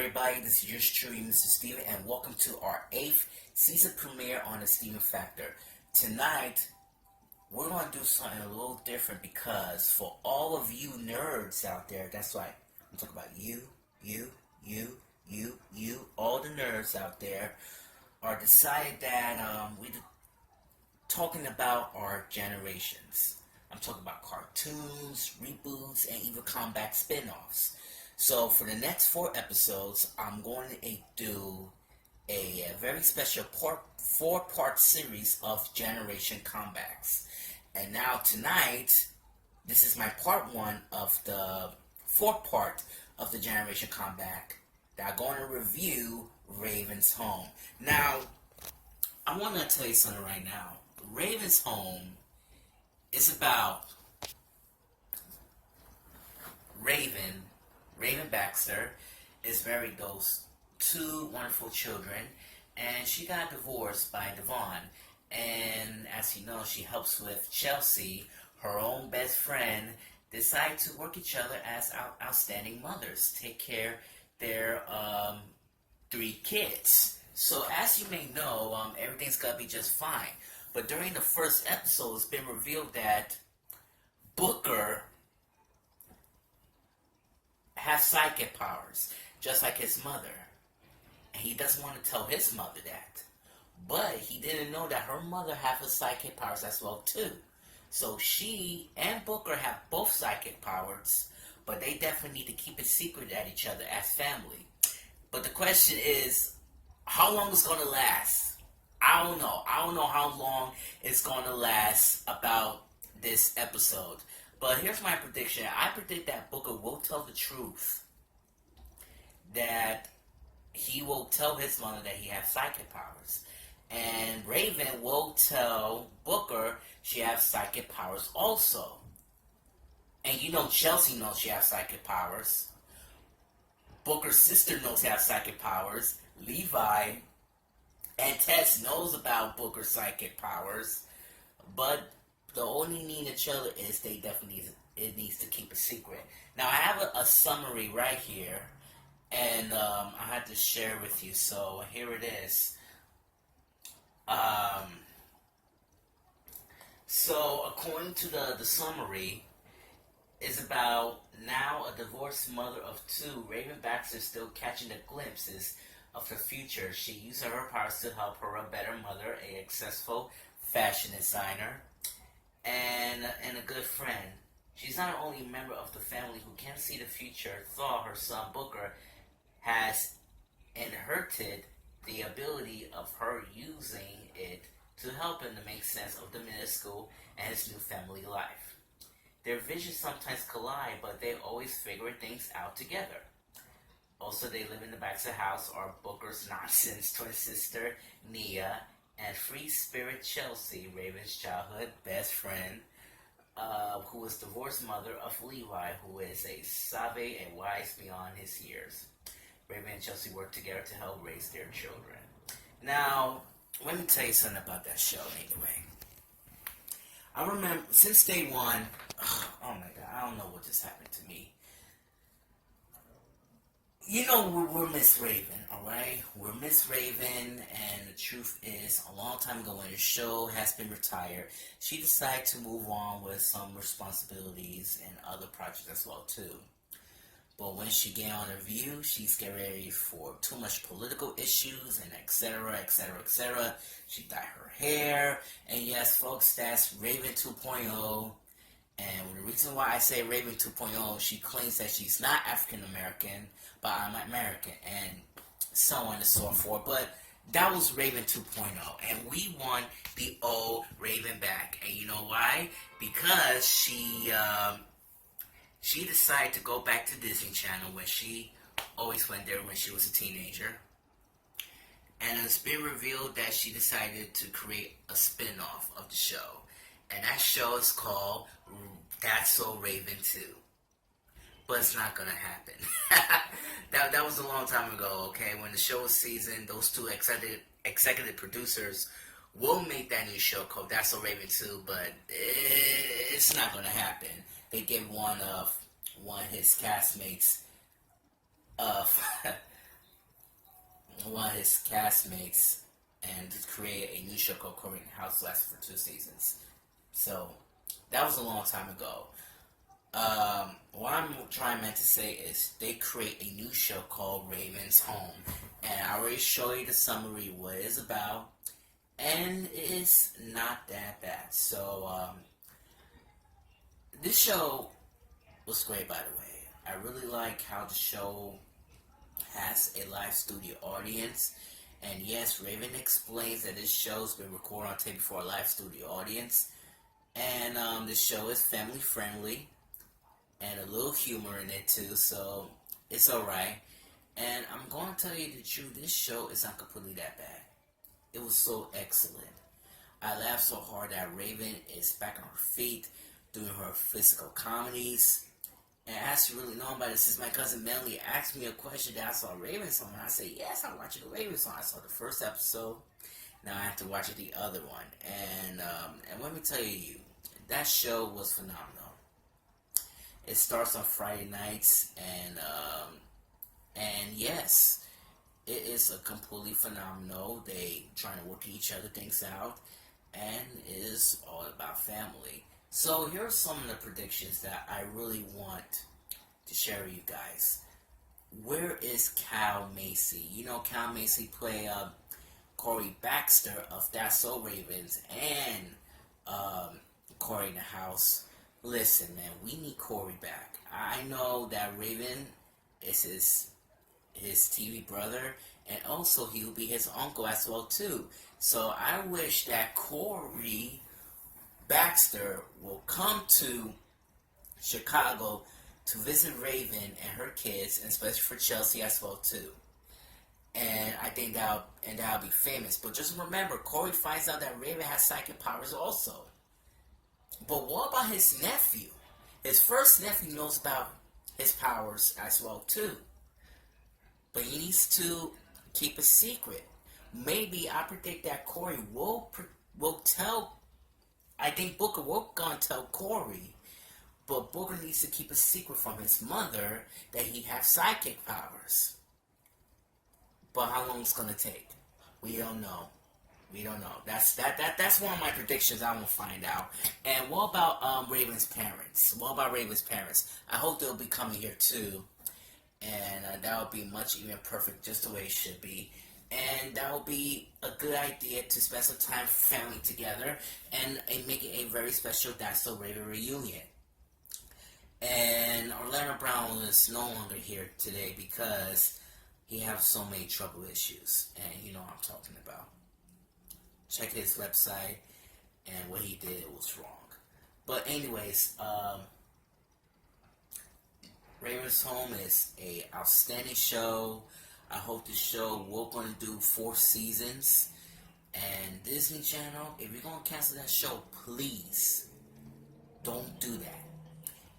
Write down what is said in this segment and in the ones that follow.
everybody, this is yours truly, Mr. Steven, and welcome to our 8th season premiere on the Steven Factor. Tonight, we're going to do something a little different because for all of you nerds out there, that's right, I'm talking about you, all the nerds out there, are decided that we're talking about our generations. I'm talking about cartoons, reboots, and even comeback spin-offs. So for the next 4 episodes, I'm going to do a very special 4-part series of generation comebacks. And now tonight, this is my part 1 of the 4th part of the generation comeback that I'm going to review Raven's Home. Now, I want to tell you something right now. Raven's Home is about Raven Baxter is married those 2 wonderful children, and she got divorced by Devon. And as you know, she helps with Chelsea, her own best friend, decide to work each other as outstanding mothers, take care of their 3 kids. So as you may know, everything's gonna be just fine. But during the first episode, it's been revealed that Booker has psychic powers, just like his mother. And he doesn't want to tell his mother that. But he didn't know that her mother has psychic powers as well too. So she and Booker have both psychic powers, but they definitely need to keep it secret at each other as family. But the question is, how long is going to last? I don't know. I don't know how long it's going to last about this episode. But here's my prediction. I predict that Booker will tell the truth. That he will tell his mother that he has psychic powers. And Raven will tell Booker she has psychic powers also. And you know Chelsea knows she has psychic powers. Booker's sister knows she has psychic powers. Levi and Tess knows about Booker's psychic powers. But the only need each other is they definitely needs to keep a secret. Now I have a summary right here, and I had to share with you. So here it is. So according to the summary, is about now a divorced mother of 2. Raven Baxter still catching the glimpses of her future. She uses her powers to help her a better mother, a successful fashion designer, and a good friend. She's not only a member of the family who can see the future, thought her son Booker has inherited the ability of her using it to help him to make sense of the middle school and his new family life. Their visions sometimes collide, but they always figure things out together. Also, they live in the Baxter house are Booker's nonsense twin sister, Nia, and free spirit Chelsea, Raven's childhood best friend, who is divorced mother of Levi, who is a savvy and wise beyond his years. Raven and Chelsea work together to help raise their children. Now, let me tell you something about that show anyway. I remember, since day 1, oh my god, I don't know what just happened to me. You know, we're Miss Raven, alright? We're Miss Raven, and the truth is, a long time ago when the show has been retired, she decided to move on with some responsibilities and other projects as well too. But when she get on The View, she's getting ready for too much political issues and etc., etc., etc. She dyed her hair, and yes, folks, that's Raven 2.0. And the reason why I say Raven 2.0, she claims that she's not African American, but I'm American, and so on and so forth. But that was Raven 2.0, and we want the old Raven back. And you know why? Because she decided to go back to Disney Channel, where she always went there when she was a teenager. And it's been revealed that she decided to create a spin-off of the show. And that show is called That's So Raven 2. But it's not going to happen. that was a long time ago, okay? When the show was seasoned, those 2 executive producers will make that new show called That's So Raven 2, but it's not going to happen. They gave one of his castmates one of his castmates and to create a new show called Korean House lasted for 2 seasons. So that was a long time ago. What I'm trying to say is they create a new show called Raven's Home, and I already showed you the summary what it is about, and it is not that bad. So this show was great, by the way. I really like how the show has a live studio audience. And yes, Raven explains that this show's been recorded on tape before a live studio audience. And this show is family friendly and a little humor in it too, so it's alright. And I'm going to tell you the truth, this show is not completely that bad. It was so excellent. I laughed so hard that Raven is back on her feet, doing her physical comedies. And as you really know about this, since my cousin Melly asked me a question that I saw Raven's Song, and I said, yes, I'm watching the Raven's Song. I saw the first episode. Now I have to watch the other one. And let me tell you, that show was phenomenal. It starts on Friday nights, and yes, it is a completely phenomenal. They trying to work each other things out, and it is all about family. So here are some of the predictions that I really want to share with you guys. Where is Cal Macy? You know Cal Macy play Corey Baxter of That's So Ravens and Corey in the House. Listen, man, we need Corey back. I know that Raven is his TV brother, and also he will be his uncle as well too. So I wish that Corey Baxter will come to Chicago to visit Raven and her kids, and especially for Chelsea as well too. And I think that'll be famous. But just remember, Corey finds out that Raven has psychic powers also. But what about his nephew? His first nephew knows about his powers as well too. But he needs to keep a secret. Maybe I predict that Corey will tell. I think Booker will gonna tell Corey, but Booker needs to keep a secret from his mother that he has psychic powers. But how long it's gonna take? We don't know. We don't know. That's one of my predictions. I won't find out. And what about Raven's parents? What about Raven's parents? I hope they'll be coming here too, and that would be much even perfect, just the way it should be. And that would be a good idea to spend some time family together and make it a very special That's So Raven reunion. And Orlando Brown is no longer here today because he has so many trouble issues, and you know what I'm talking about. Check his website, and what he did was wrong. But anyways, Raven's Home is a outstanding show. I hope the show we're going to do 4 seasons. And Disney Channel, if you're going to cancel that show, please don't do that.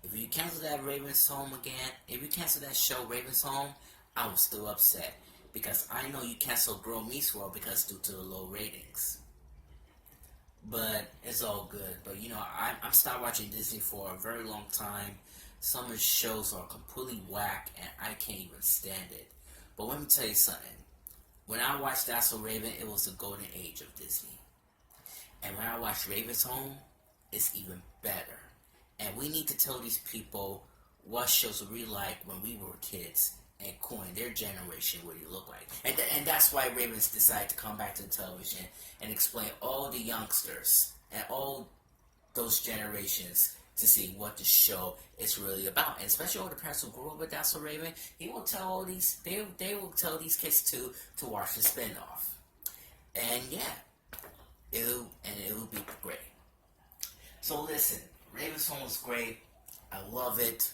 If you cancel that Raven's Home again, if you cancel that show Raven's Home, I'm still upset. Because I know you canceled Girl Meets World because due to the low ratings. But it's all good. But you know, I'm stopped watching Disney for a very long time. Some of the shows are completely whack and I can't even stand it. But let me tell you something. When I watched That's So Raven, it was the golden age of Disney. And when I watched Raven's Home, it's even better. And we need to tell these people what shows we like when we were kids and coin their generation what it looked like. And that's why Ravens decided to come back to the television and explain all the youngsters and all those generations to see what the show is really about. And especially all the parents who grew up with That's So Raven, he will tell all these, they will tell these kids too to watch the spinoff. And yeah, it will be great. So listen, Raven's Home was great. I love it.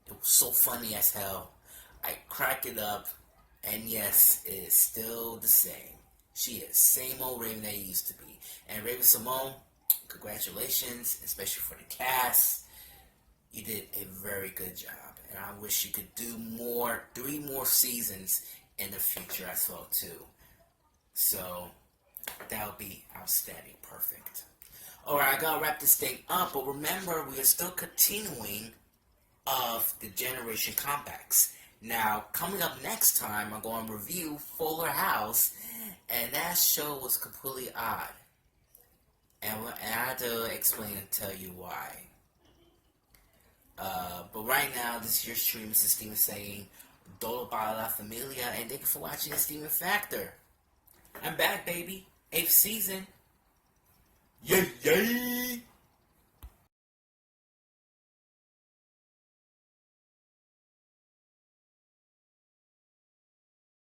It was so funny as hell. I crack it up, and yes, it is still the same. She is same old Raven that it used to be. And Raven Simone, congratulations, especially for the cast. You did a very good job, and I wish you could do 3 more seasons in the future as well too. So that would be outstanding, perfect. Alright, I gotta wrap this thing up, but remember, we are still continuing of the generation comebacks. Now, coming up next time, I'm going to review Fuller House, and that show was completely odd. And I had to explain and tell you why. But right now, this is your stream, Mr. Steven saying, Dolo para la familia, and thank you for watching the Steven Factor. I'm back, baby. 8th season. Yay, yay!